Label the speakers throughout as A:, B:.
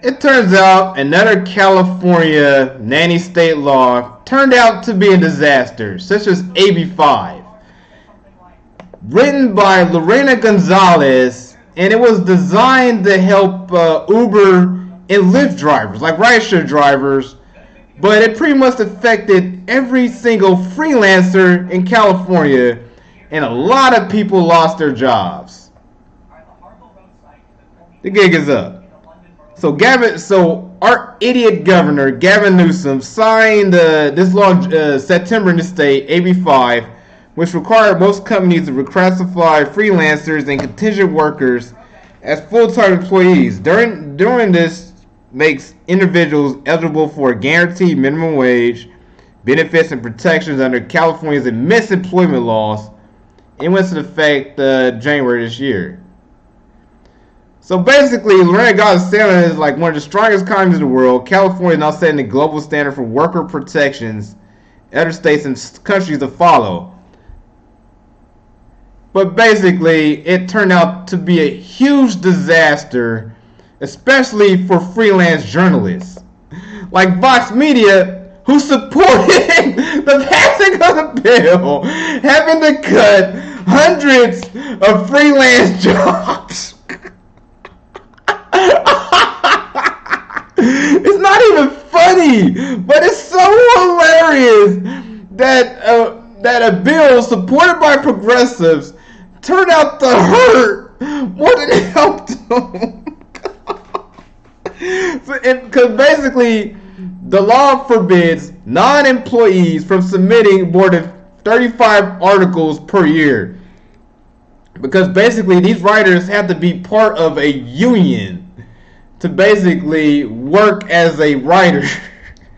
A: It turns out another California nanny state law turned out to be a disaster, such as AB5, written by Lorena Gonzalez, and it was designed to help Uber and Lyft drivers, like rideshare drivers, but it pretty much affected every single freelancer in California, and a lot of people lost their jobs. The gig is up. So our idiot governor Gavin Newsom signed this law September in the state, AB5, which required most companies to reclassify freelancers and contingent workers as full-time employees. During this makes individuals eligible for a guaranteed minimum wage, benefits and protections under California's immense employment laws. It went into effect January this year. So basically, Lorena Gonzalez is like one of the strongest economies in the world. California is now setting the global standard for worker protections. Other states and countries to follow. But basically, it turned out to be a huge disaster, especially for freelance journalists. Like Vox Media, who supported the passing of the bill, having to cut hundreds of freelance jobs. It's not even funny, but it's so hilarious that a bill supported by progressives turned out to hurt more than it helped them. Because basically, the law forbids non-employees from submitting more than 35 articles per year. Because basically, these writers have to be part of a union to basically work as a writer.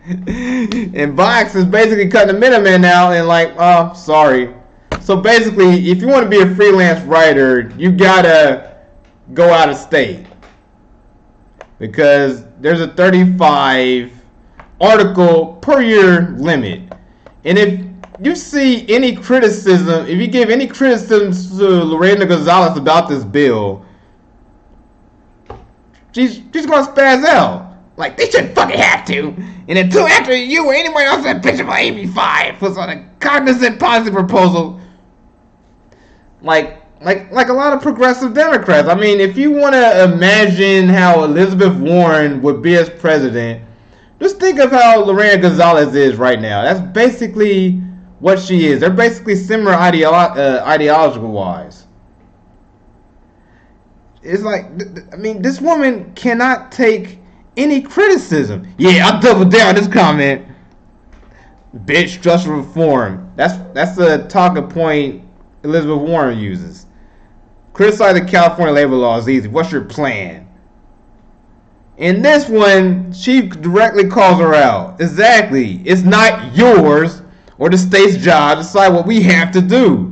A: And Vox is basically cutting the middleman now and like, oh, sorry. So basically, if you want to be a freelance writer, you gotta go out of state. Because there's a 35 article per year limit. And if you see any criticism, if you give any criticism to Lorena Gonzalez about this bill, she's gonna spaz out. Like, they shouldn't fucking have to. And until after you or anybody else that bitch about AB5 was on a cognizant policy proposal, like a lot of progressive Democrats. I mean, if you want to imagine how Elizabeth Warren would be as president, just think of how Lorena Gonzalez is right now. That's basically what she is. They're basically similar ideological wise. It's like, I mean, this woman cannot take any criticism. Yeah, I'll double down on this comment. Bitch, structural reform. That's the talking point Elizabeth Warren uses. Criticize the California labor law is easy. What's your plan? In this one, she directly calls her out. Exactly. It's not yours or the state's job to decide what we have to do.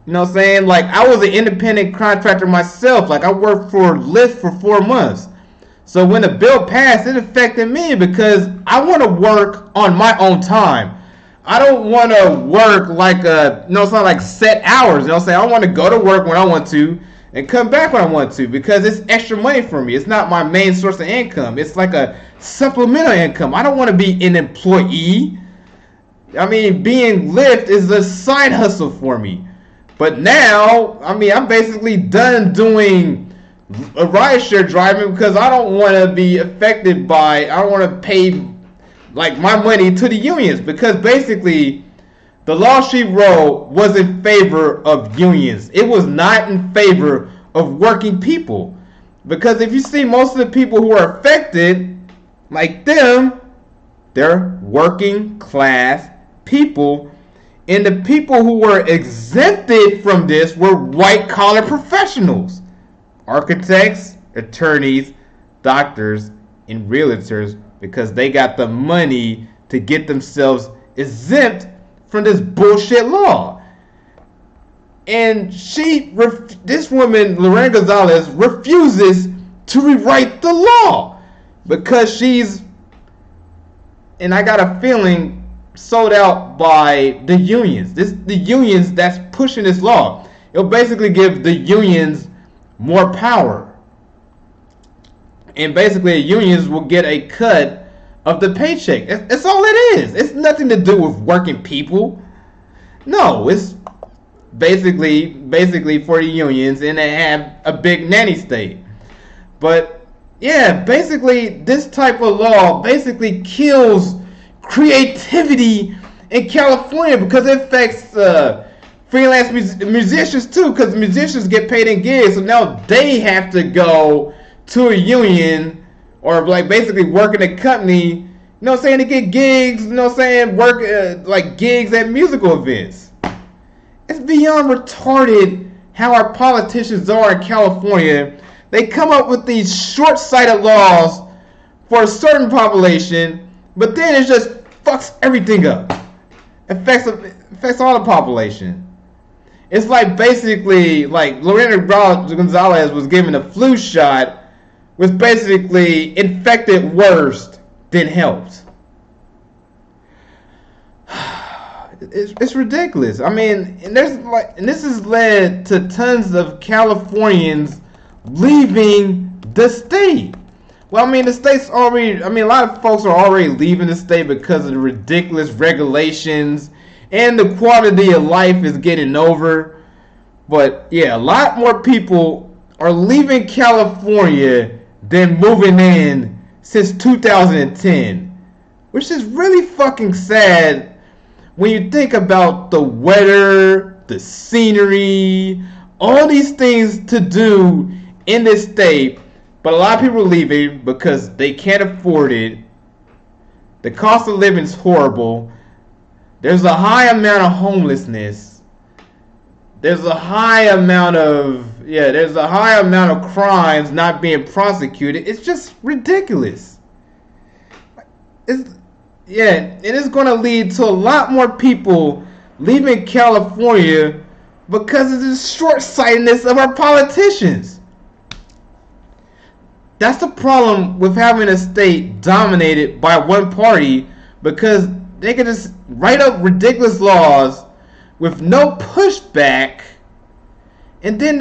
A: You know what I'm saying? Like, I was an independent contractor myself. Like, I worked for Lyft for 4 months. So when the bill passed, it affected me because I want to work on my own time. I don't want to work like it's not like set hours. You know what I'm saying? I want to go to work when I want to and come back when I want to because it's extra money for me. It's not my main source of income. It's like a supplemental income. I don't want to be an employee. I mean, being Lyft is a side hustle for me. But now, I mean, I'm basically done doing a rideshare driving because I don't want to be affected by, I don't want to pay like my money to the unions because basically the law she wrote was in favor of unions. It was not in favor of working people. Because if you see most of the people who are affected, like them, they're working class people. And the people who were exempted from this were white collar professionals. Architects, attorneys, doctors, and realtors because they got the money to get themselves exempt from this bullshit law. And this woman, Lorena Gonzalez, refuses to rewrite the law because she's, and I got a feeling, sold out by the unions. The unions that's pushing this law. It'll basically give the unions more power. and basically unions will get a cut of the paycheck. That's all it is. It's nothing to do with working people. No, it's basically for the unions, and they have a big nanny state. But yeah, basically this type of law basically kills creativity in California because it affects freelance musicians too, because musicians get paid in gigs, so now they have to go to a union or like basically work in a company, you know what I'm saying, to get gigs, you know what I'm saying, work like gigs at musical events. It's beyond retarded how our politicians are in California. They come up with these short-sighted laws for a certain population, but then it just fucks everything up. Affects all the population. It's like basically like Lorena Gonzalez was given a flu shot, which basically infected worse than helped. It's ridiculous. I mean, and this has led to tons of Californians leaving the state. Well, I mean, the state's already, I mean, a lot of folks are already leaving the state because of the ridiculous regulations and the quality of life is getting over. But yeah, a lot more people are leaving California than moving in since 2010, which is really fucking sad when you think about the weather, the scenery, all these things to do in this state. But a lot of people are leaving because they can't afford it. The cost of living is horrible. There's a high amount of homelessness. There's a high amount of crimes not being prosecuted. It's just ridiculous. And it's going to lead to a lot more people leaving California because of the short-sightedness of our politicians. That's the problem with having a state dominated by one party, because they can just write up ridiculous laws with no pushback, and then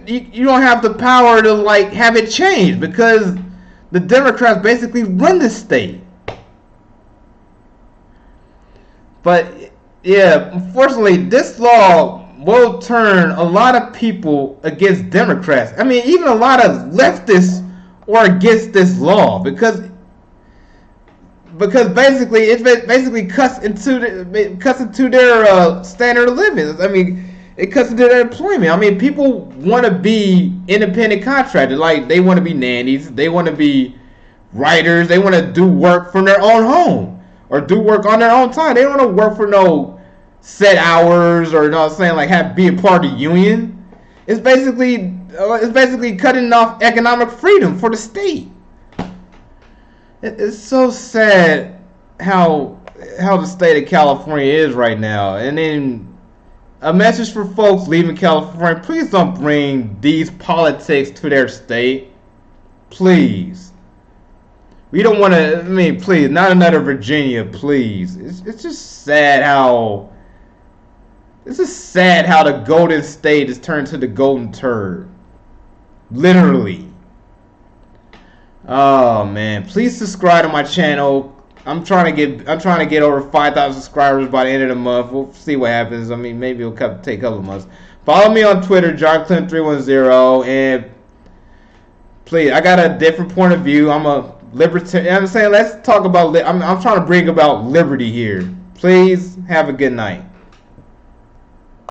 A: you don't have the power to like have it changed because the Democrats basically run the state. But yeah, unfortunately, this law will turn a lot of people against Democrats. I mean, even a lot of leftists are against this law because basically it basically cuts into their standard of living. I mean, it cuts into their employment. I mean, people want to be independent contractors. Like, they want to be nannies, they want to be writers, they want to do work from their own home or do work on their own time. They don't want to work for no set hours or, you know what I'm saying, like be a part of the union. It's basically cutting off economic freedom for the state. It's so sad how the state of California is right now. And then a message for folks leaving California: please don't bring these politics to their state. Please. We don't want to. I mean, please, not another Virginia, please. It's just sad how. It's just sad how the Golden State is turned to the Golden Turd. Literally. Oh man, please subscribe to my channel. I'm trying to get over 5,000 subscribers by the end of the month. We'll see what happens. I mean, maybe it'll take a couple of months. Follow me on Twitter, JohnClem310, and please, I got a different point of view. I'm a libertarian. I'm saying, let's talk about. I'm trying to bring about liberty here. Please have a good night.